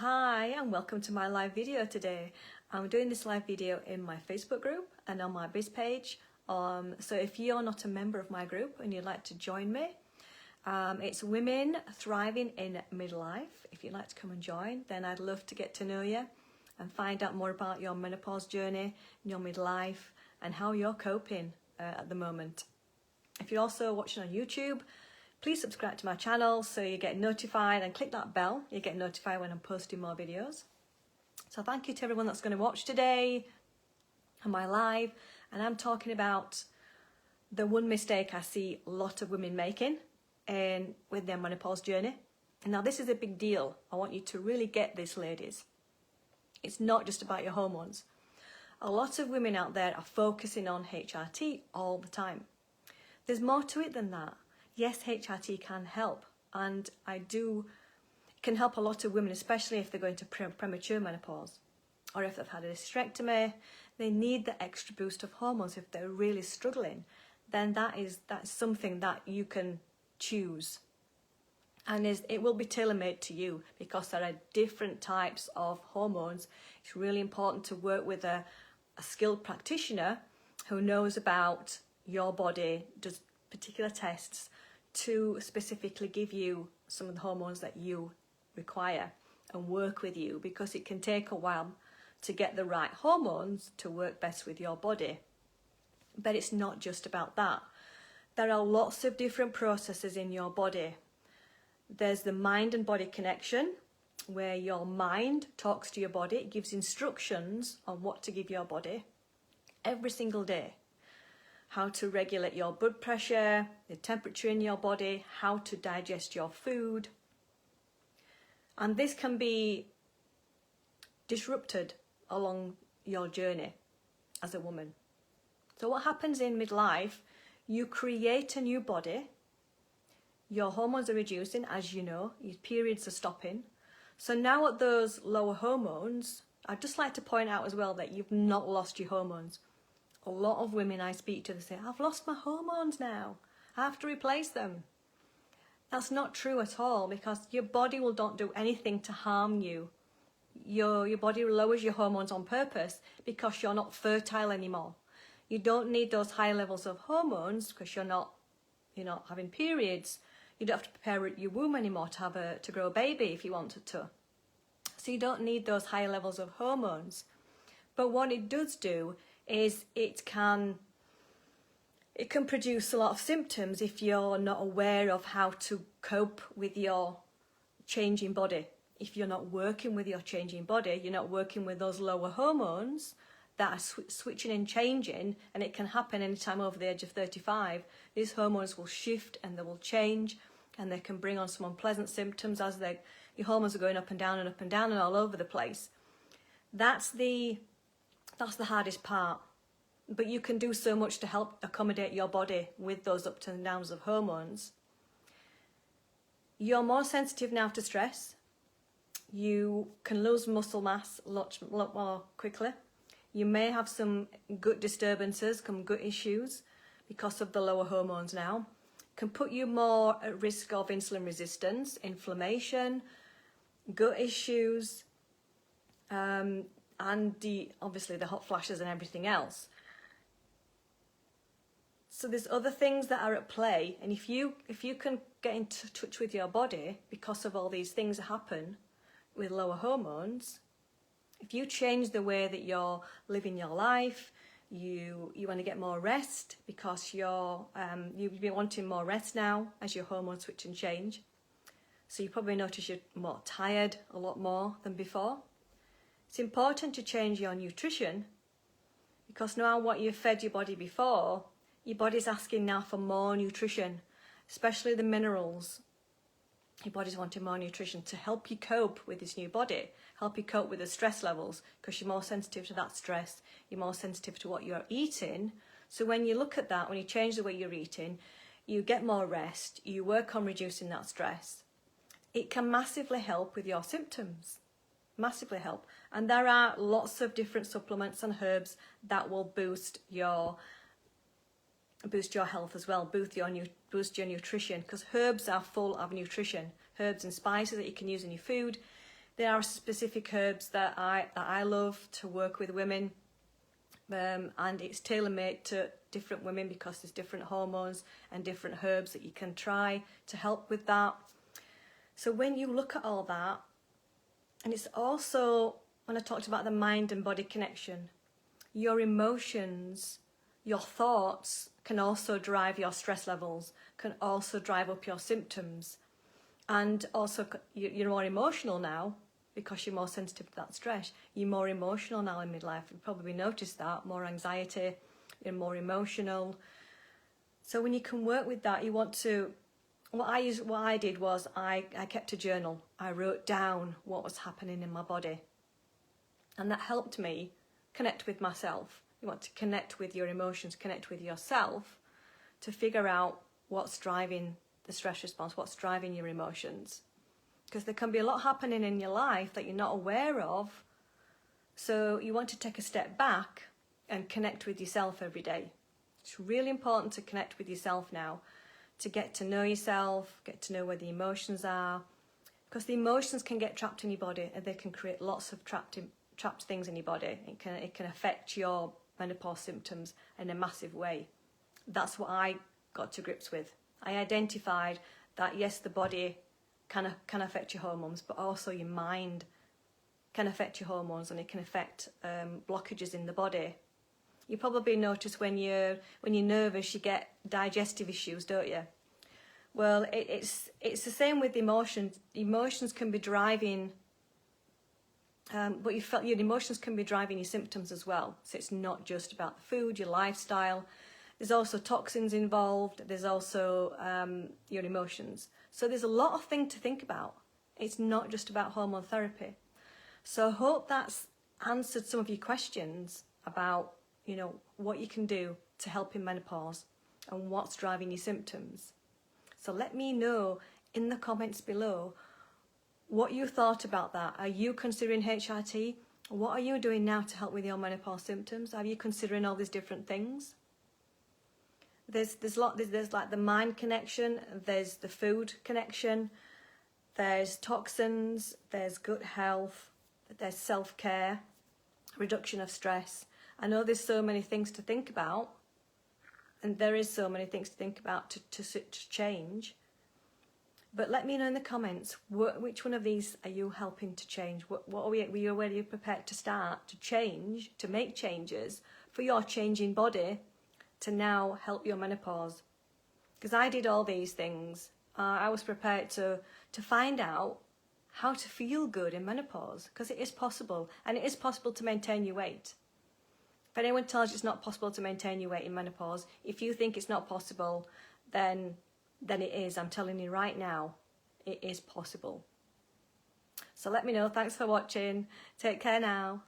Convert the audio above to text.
Hi and welcome to my live video today. I'm doing this live video in my Facebook group and on my biz page. So if you're not a member of my group and you'd like to join me, it's Women Thriving in Midlife. If you'd like to come and join, then I'd love to get to know you and find out more about your menopause journey, your midlife and how you're coping at the moment. If you're also watching on YouTube, please subscribe to my channel so you get notified and click that bell. You get notified when I'm posting more videos. So thank you to everyone that's going to watch today on my live. And I'm talking about the one mistake I see a lot of women making with their menopause journey. And now this is a big deal. I want you to really get this, ladies. It's not just about your hormones. A lot of women out there are focusing on HRT all the time. There's more to it than that. Yes, HRT can help, and it can help a lot of women, especially if they're going to premature menopause or if they've had a hysterectomy. They need the extra boost of hormones. If they're really struggling, then that's something that you can choose, and it will be tailor-made to you because there are different types of hormones. It's really important to work with a skilled practitioner who knows about your body, does particular tests to specifically give you some of the hormones that you require and work with you, because it can take a while to get the right hormones to work best with your body. But it's not just about that. There are lots of different processes in your body. There's the mind and body connection, where your mind talks to your body. It gives instructions on what to give your body every single day. How to regulate your blood pressure, the temperature in your body, how to digest your food. And this can be disrupted along your journey as a woman. So what happens in midlife, you create a new body, your hormones are reducing, as you know, your periods are stopping. So now at those lower hormones, I'd just like to point out as well that you've not lost your hormones. A lot of women I speak to, they say, I've lost my hormones now, I have to replace them. That's not true at all, because your body will not do anything to harm you. Your body lowers your hormones on purpose because you're not fertile anymore. You don't need those high levels of hormones because you're not having periods. You don't have to prepare your womb anymore to grow a baby if you wanted to. So you don't need those high levels of hormones. But what it does do is it can produce a lot of symptoms if you're not aware of how to cope with your changing body. If you're not working with your changing body, you're not working with those lower hormones that are switching and changing, and it can happen anytime over the age of 35. These hormones will shift and they will change, and they can bring on some unpleasant symptoms as your hormones are going up and down and all over the place. That's the hardest part. But you can do so much to help accommodate your body with those ups and downs of hormones. You're more sensitive now to stress. You can lose muscle mass a lot more quickly. You may have some gut disturbances, some gut issues because of the lower hormones now. Can put you more at risk of insulin resistance, inflammation, gut issues, and obviously the hot flashes and everything else. So there's other things that are at play, and if you can get in touch with your body because of all these things that happen with lower hormones, if you change the way that you're living your life, you want to get more rest because you've been wanting more rest now as your hormones switch and change. So you probably notice you're more tired a lot more than before. It's important to change your nutrition, because now what you've fed your body before, your body's asking now for more nutrition, especially the minerals. Your body's wanting more nutrition to help you cope with this new body, help you cope with the stress levels, because you're more sensitive to that stress, you're more sensitive to what you're eating. So when you look at that, when you change the way you're eating, you get more rest, you work on reducing that stress. It can massively help with your symptoms. Massively help. And there are lots of different supplements and herbs that will boost your health as well, boost your nutrition, because herbs are full of nutrition. Herbs and spices that you can use in your food, There are specific herbs that I love to work with women, and it's tailor-made to different women because there's different hormones and different herbs that you can try to help with that. So when you look at all that, and it's also, when I talked about the mind and body connection, your emotions, your thoughts can also drive your stress levels, can also drive up your symptoms. And also you're more emotional now because you're more sensitive to that stress. You're more emotional now in midlife. You've probably noticed that, more anxiety, you're more emotional. So when you can work with that, you want to, what I did was I kept a journal. I wrote down what was happening in my body. And that helped me connect with myself. You want to connect with your emotions, connect with yourself to figure out what's driving the stress response, what's driving your emotions. Because there can be a lot happening in your life that you're not aware of. So you want to take a step back and connect with yourself every day. It's really important to connect with yourself now, to get to know yourself, get to know where the emotions are. Because the emotions can get trapped in your body and they can create lots of trapped things in your body. It can affect your menopause symptoms in a massive way. That's what I got to grips with. I identified that yes, the body can affect your hormones, but also your mind can affect your hormones, and it can affect blockages in the body. You probably notice when you're nervous, you get digestive issues, don't you? Well, it's the same with emotions. Emotions can be driving, but your emotions can be driving your symptoms as well. So it's not just about the food, your lifestyle. There's also toxins involved. There's also your emotions. So there's a lot of things to think about. It's not just about hormone therapy. So I hope that's answered some of your questions about, what you can do to help in menopause and what's driving your symptoms. So let me know in the comments below what you thought about that. Are you considering HRT? What are you doing now to help with your menopause symptoms? Are you considering all these different things? There's like the mind connection, there's the food connection, there's toxins, there's gut health, there's self-care, reduction of stress. I know there's so many things to think about, and there is so many things to think about to change. But let me know in the comments, which one of these are you helping to change? Where are you prepared to start to change, to make changes for your changing body to now help your menopause? Because I did all these things. I was prepared to find out how to feel good in menopause, because it is possible, and it is possible to maintain your weight. If anyone tells you it's not possible to maintain your weight in menopause, if you think it's not possible, then it is. I'm telling you right now, it is possible. So let me know. Thanks for watching. Take care now.